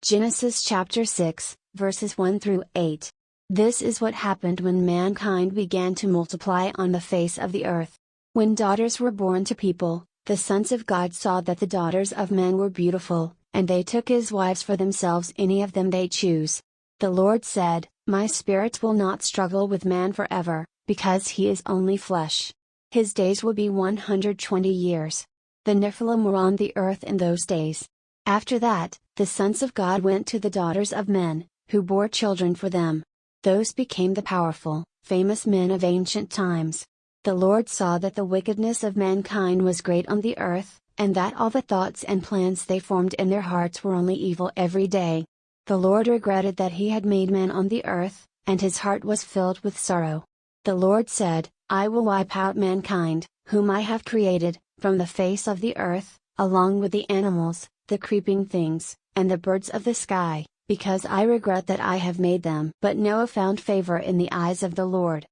Genesis chapter 6, verses 1 through 8. This is what happened when mankind began to multiply on the face of the earth. When daughters were born to people, the sons of God saw that the daughters of men were beautiful, and they took as wives for themselves any of them they choose. The Lord said, "My spirit will not struggle with man forever, because he is only flesh. His days will be 120 years. The Nephilim were on the earth in those days. After that, the sons of God went to the daughters of men, who bore children for them. Those became the powerful, famous men of ancient times. The Lord saw that the wickedness of mankind was great on the earth, and that all the thoughts and plans they formed in their hearts were only evil every day. The Lord regretted that he had made man on the earth, and his heart was filled with sorrow. The Lord said, I will wipe out mankind, whom I have created, from the face of the earth, along with the animals, the creeping things, and the birds of the sky, because I regret that I have made them. But Noah found favor in the eyes of the Lord.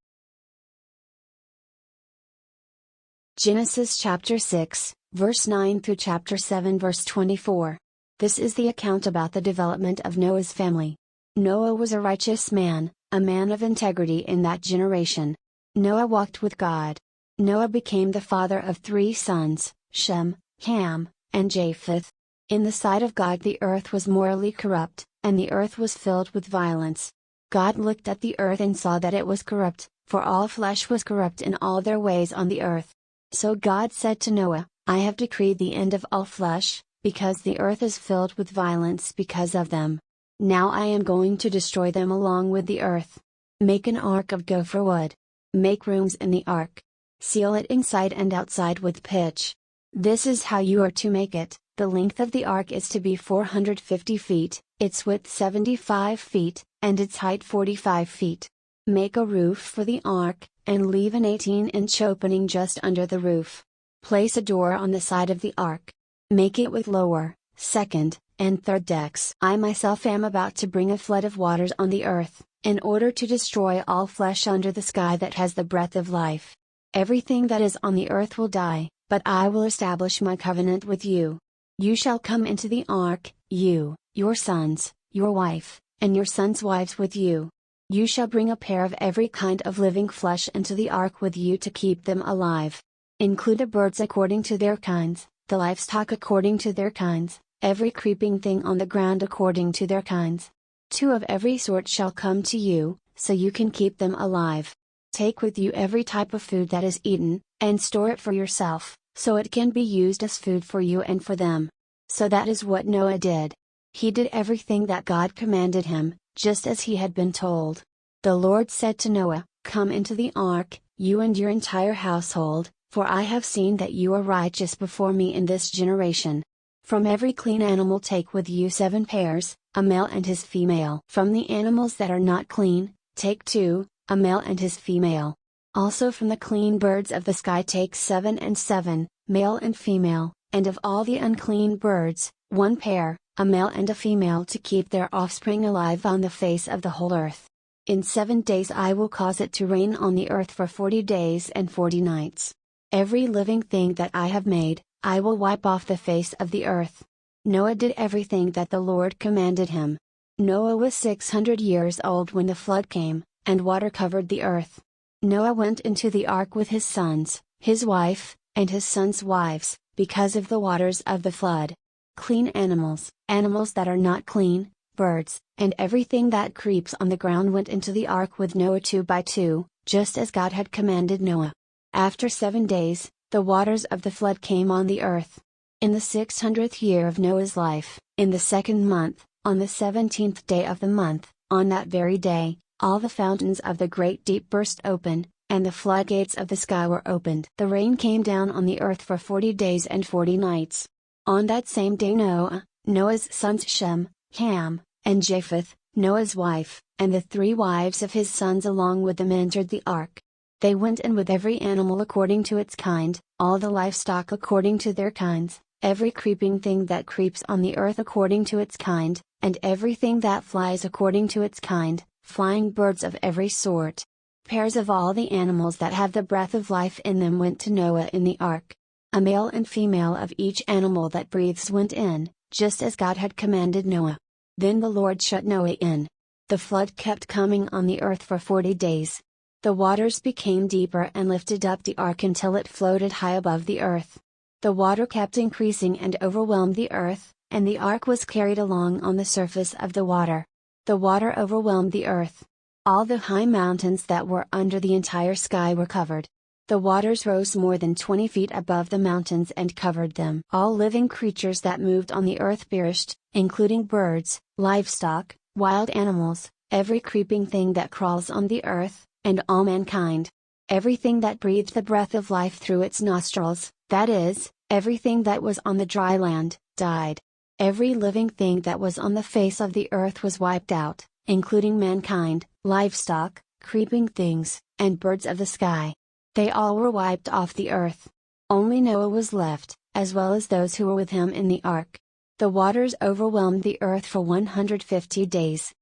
Genesis chapter 6, verse 9 through chapter 7 verse 24. This is the account about the development of Noah's family. Noah was a righteous man, a man of integrity in that generation. Noah walked with God. Noah became the father of 3 sons, Shem, Ham, and Japheth. In the sight of God the earth was morally corrupt, and the earth was filled with violence. God looked at the earth and saw that it was corrupt, for all flesh was corrupt in all their ways on the earth. So God said to Noah, I have decreed the end of all flesh, because the earth is filled with violence because of them. Now I am going to destroy them along with the earth. Make an ark of gopher wood. Make rooms in the ark. Seal it inside and outside with pitch. This is how you are to make it. The length of the ark is to be 450 feet, its width 75 feet, and its height 45 feet. Make a roof for the ark, and leave an 18-inch opening just under the roof. Place a door on the side of the ark. Make it with lower, second, and third decks. I myself am about to bring a flood of waters on the earth, in order to destroy all flesh under the sky that has the breath of life. Everything that is on the earth will die, but I will establish my covenant with you. You shall come into the ark, you, your sons, your wife, and your sons' wives with you. You shall bring a pair of every kind of living flesh into the ark with you to keep them alive. Include the birds according to their kinds, the livestock according to their kinds, every creeping thing on the ground according to their kinds. 2 of every sort shall come to you, so you can keep them alive. Take with you every type of food that is eaten, and store it for yourself, so it can be used as food for you and for them. So that is what Noah did. He did everything that God commanded him, just as he had been told. The Lord said to Noah, Come into the ark, you and your entire household, for I have seen that you are righteous before me in this generation. From every clean animal take with you 7 pairs, a male and his female. From the animals that are not clean, take 2, a male and his female. Also from the clean birds of the sky take 7 and 7, male and female, and of all the unclean birds, 1 pair, a male and a female to keep their offspring alive on the face of the whole earth. In 7 days I will cause it to rain on the earth for 40 days and 40 nights. Every living thing that I have made, I will wipe off the face of the earth. Noah did everything that the Lord commanded him. Noah was 600 years old when the flood came, and water covered the earth. Noah went into the ark with his sons, his wife, and his sons' wives, because of the waters of the flood. Clean animals, animals that are not clean, birds, and everything that creeps on the ground went into the ark with Noah 2 by 2, just as God had commanded Noah. After 7 days, the waters of the flood came on the earth. In the 600th year of Noah's life, in the 2nd month, on the 17th day of the month, on that very day, all the fountains of the great deep burst open, and the floodgates of the sky were opened. The rain came down on the earth for 40 days and 40 nights. On that same day Noah, Noah's sons Shem, Ham, and Japheth, Noah's wife, and the 3 wives of his sons along with them entered the ark. They went in with every animal according to its kind, all the livestock according to their kinds, every creeping thing that creeps on the earth according to its kind, and everything that flies according to its kind, flying birds of every sort. Pairs of all the animals that have the breath of life in them went to Noah in the ark. A male and female of each animal that breathes went in, just as God had commanded Noah. Then the Lord shut Noah in. The flood kept coming on the earth for 40 days. The waters became deeper and lifted up the ark until it floated high above the earth. The water kept increasing and overwhelmed the earth, and the ark was carried along on the surface of the water. The water overwhelmed the earth. All the high mountains that were under the entire sky were covered. The waters rose more than 20 feet above the mountains and covered them. All living creatures that moved on the earth perished, including birds, livestock, wild animals, every creeping thing that crawls on the earth, and all mankind. Everything that breathed the breath of life through its nostrils, that is, everything that was on the dry land, died. Every living thing that was on the face of the earth was wiped out, including mankind, livestock, creeping things, and birds of the sky. They all were wiped off the earth. Only Noah was left, as well as those who were with him in the ark. The waters overwhelmed the earth for 150 days.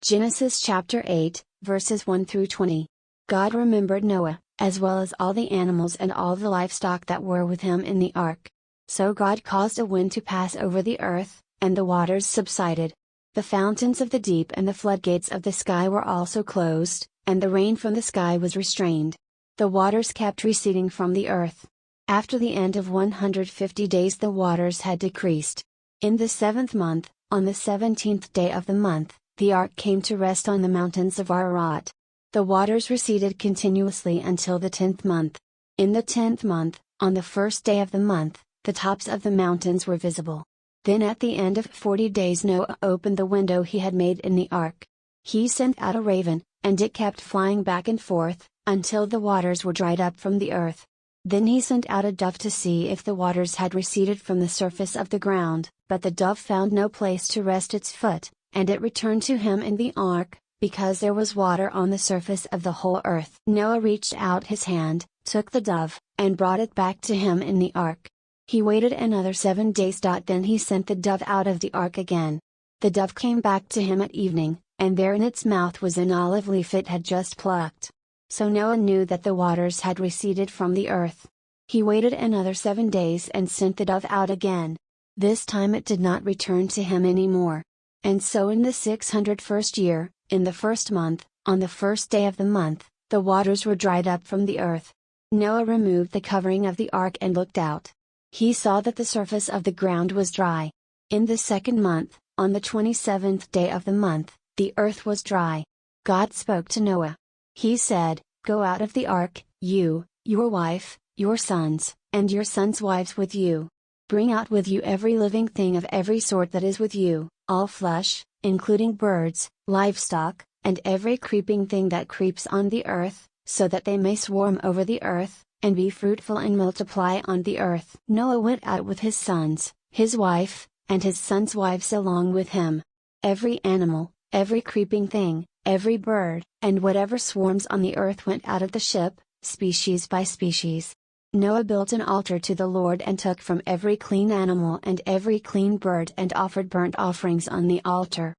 Genesis chapter 8, verses 1 through 20. God remembered Noah, as well as all the animals and all the livestock that were with him in the ark. So God caused a wind to pass over the earth, and the waters subsided. The fountains of the deep and the floodgates of the sky were also closed, and the rain from the sky was restrained. The waters kept receding from the earth. After the end of 150 days the waters had decreased. In the 7th month, on the 17th day of the month, the ark came to rest on the mountains of Ararat. The waters receded continuously until the 10th month. In the 10th month, on the 1st day of the month, the tops of the mountains were visible. Then at the end of 40 days Noah opened the window he had made in the ark. He sent out a raven, and it kept flying back and forth, until the waters were dried up from the earth. Then he sent out a dove to see if the waters had receded from the surface of the ground, but the dove found no place to rest its foot, and it returned to him in the ark, because there was water on the surface of the whole earth. Noah reached out his hand, took the dove, and brought it back to him in the ark. He waited another 7 days. Then he sent the dove out of the ark again. The dove came back to him at evening, and there in its mouth was an olive leaf it had just plucked. So Noah knew that the waters had receded from the earth. He waited another 7 days and sent the dove out again. This time it did not return to him any more. And so in the 601st year, in the 1st month, on the 1st day of the month, the waters were dried up from the earth. Noah removed the covering of the ark and looked out. He saw that the surface of the ground was dry. In the 2nd month, on the 27th day of the month, the earth was dry. God spoke to Noah. He said, "Go out of the ark, you, your wife, your sons, and your sons' wives with you. Bring out with you every living thing of every sort that is with you, all flesh, including birds, livestock, and every creeping thing that creeps on the earth, so that they may swarm over the earth, and be fruitful and multiply on the earth." Noah went out with his sons, his wife, and his sons' wives along with him. Every animal, every creeping thing, every bird, and whatever swarms on the earth went out of the ship, species by species. Noah built an altar to the Lord and took from every clean animal and every clean bird and offered burnt offerings on the altar.